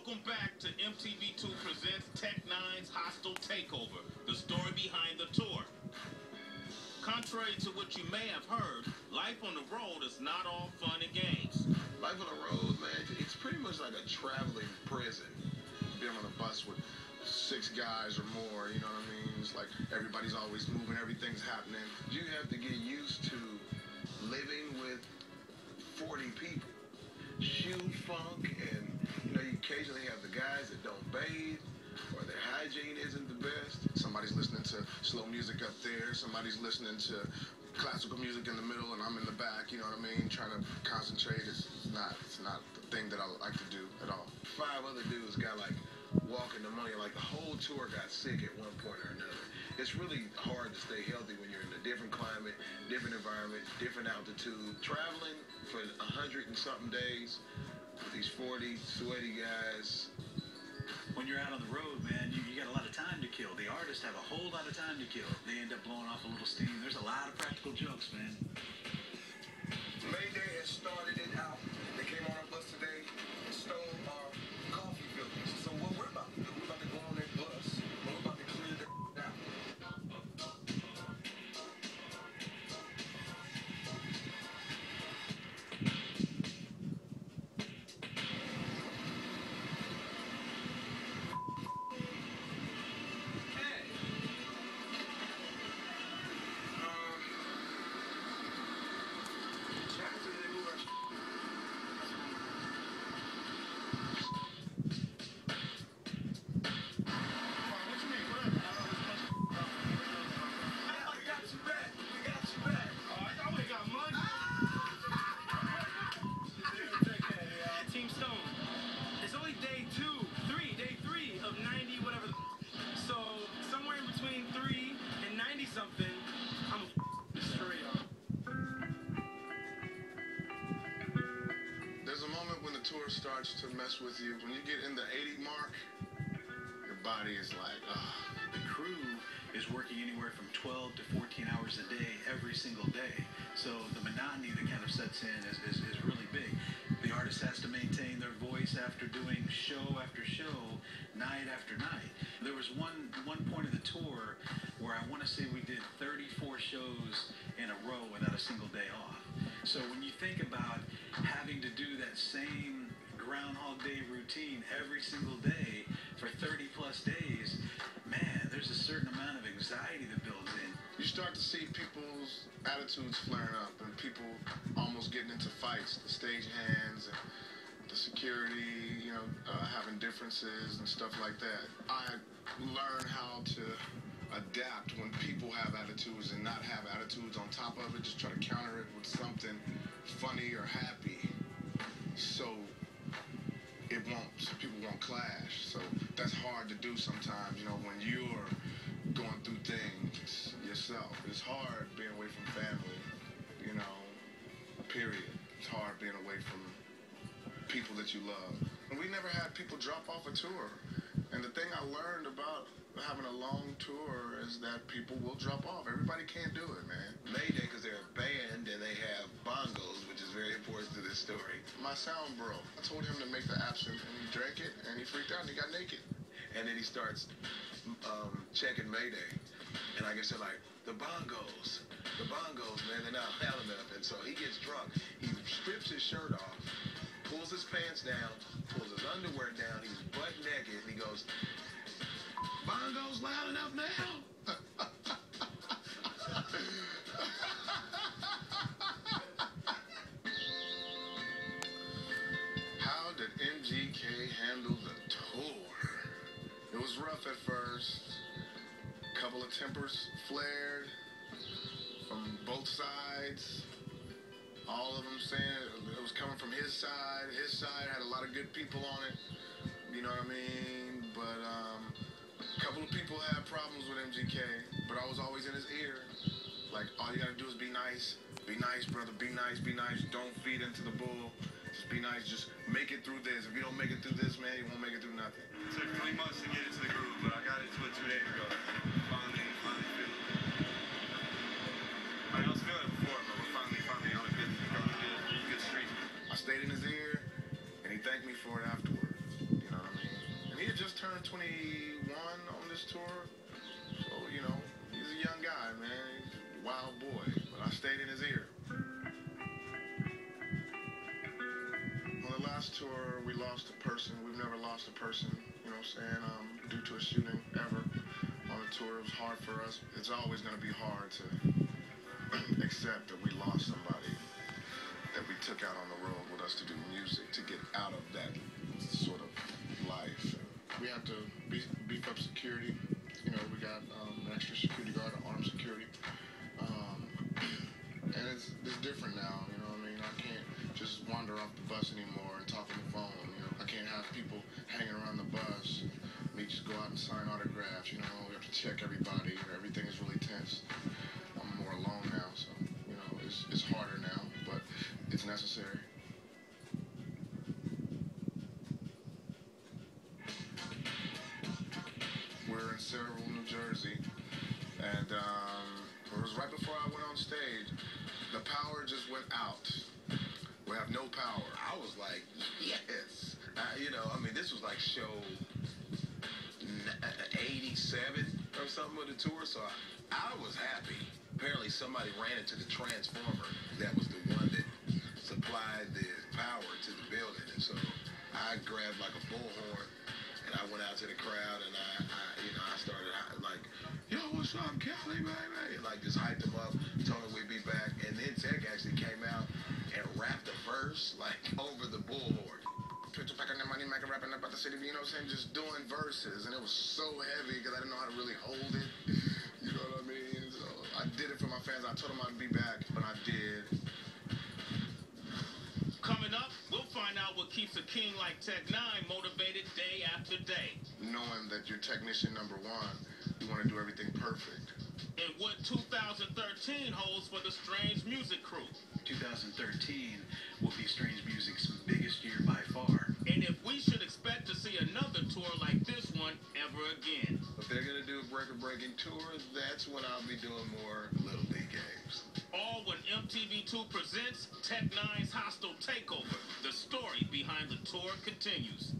Welcome back to MTV2 presents N9ne's Hostile Takeover, the story behind the tour. Contrary to what you may have heard, life on the road is not all fun and games. Life on the road, man, it's pretty much like a traveling prison. Being on a bus with 6 guys or more, you know what I mean? It's like everybody's always moving, everything's happening. You have to get used to living with 40 people. Shoe funk, and you know, you occasionally have the guys that don't bathe, or their hygiene isn't the best. Somebody's listening to slow music up there, somebody's listening to classical music in the middle, and I'm in the back, you know what I mean, trying to concentrate. It's not the thing that I like to do at all. 5 other dudes got like walking pneumonia, like the whole tour got sick at one point or another. It's really hard to stay healthy when you're in a different climate, different environment, different altitude. Traveling for 100 and something days with these 40 sweaty guys. When you're out on the road, man, you got a lot of time to kill. The artists have a whole lot of time to kill. They end up blowing off a little steam. There's a lot of practical jokes, man. Mayday has started it out. They came on our bus today and stole our coffee filters. So what we're about to do, we're about to go on that bus, and we're about to clear that out. Tour starts to mess with you. When you get in the 80 mark, your body is like, ugh. The crew is working anywhere from 12 to 14 hours a day, every single day. So the monotony that kind of sets in is really big. The artist has to maintain their voice after doing show after show, night after night. There was one point of the tour where I want to say we did 34 shows in a row without a single day off. So when you think about having to do that same Groundhog Day routine every single day for 30 plus days, man, there's a certain amount of anxiety that builds in. You start to see people's attitudes flaring up and people almost getting into fights, the stage hands and the security, you know, having differences and stuff like that. I learned how to adapt when people have attitudes and not have attitudes on top of it, just try to counter it with something funny or happy so people won't clash. So that's hard to do sometimes, you know, when you're going through things yourself. It's hard being away from family, you know, period. It's hard being away from people that you love. And we never had people drop off a tour. And the thing I learned about having a long tour is that people will drop off. Everybody can't do it, man. Mayday, because they're a band and they have bongos, which is very important to this story. My sound broke. I told him to make the absinthe, and he drank it, and he freaked out, and he got naked. And then he starts checking Mayday. And I guess they're like, the bongos, man, they're not loud enough. And so he gets drunk. He strips his shirt off, pulls his pants down, pulls his underwear down, he's butt naked, and he goes, bongos loud enough now? How did MGK handle the tour? It was rough at first. A couple of tempers flared from both sides. All of them saying it was coming from his side. His side had a lot of good people on it. You know what I mean? But a couple of people had problems with MGK, but I was always in his ear. Like, all you gotta do is be nice. Be nice, brother. Be nice, be nice. Don't feed into the bull. Just be nice. Just make it through this. If you don't make it through this, man, you won't make it through nothing. It took 3 months to get into the groove, but I got into it 2 days ago. Finally feel it. I was feeling it before, but we're finally on a good streak. I stayed in his ear, and he thanked me for it afterwards. You know what I mean? turned 21 on this tour. So, you know, he's a young guy, man. He's a wild boy. But I stayed in his ear. On the last tour, we lost a person. We've never lost a person, you know what I'm saying, due to a shooting ever. On the tour, it was hard for us. It's always going to be hard to accept that we lost somebody that we took out on the road with us to do music, to get out of that sort of life. We have to beef up security. You know, we got an extra security guard, armed security. And it's different now, you know what I mean? I can't just wander off the bus anymore and talk on the phone, you know? I can't have people hanging around the bus, me just go out and sign autographs, you know? We have to check everybody, everything is really tense. I'm more alone now, so, you know, it's harder now, but it's necessary. We're in Central New Jersey, and it was right before I went on stage. The power just went out. We have no power. I was like, yes. You know, I mean, this was like show 87 or something of the tour, so I was happy. Apparently somebody ran into the transformer that was the one that supplied the power to the building, and so I grabbed like a bullhorn and I went out to the crowd and I started like, yo, what's up, Kelly, baby? Like just hyped them up, told them we'd be back, and then Tech actually came out and rapped a verse like over the bullhorn. Picture back on the money, making rapping about the city, you know what I'm saying? Just doing verses, and it was so heavy because I didn't know how to really hold it. You know what I mean? So I did it for my fans. I told them I'd be back, and I did. Coming up, we'll find out what keeps a king like Tech9 motivated day after day. Knowing that you're technician number one, you want to do everything perfect. And what 2013 holds for the Strange Music crew. 2013 will be Strange Music's biggest year by far. And if we should expect to see another tour like this one ever again. If they're going to do a record-breaking tour, that's when I'll be doing more Little League games. All when MTV2 presents Tech9's Hostile Takeover. The story behind the tour continues.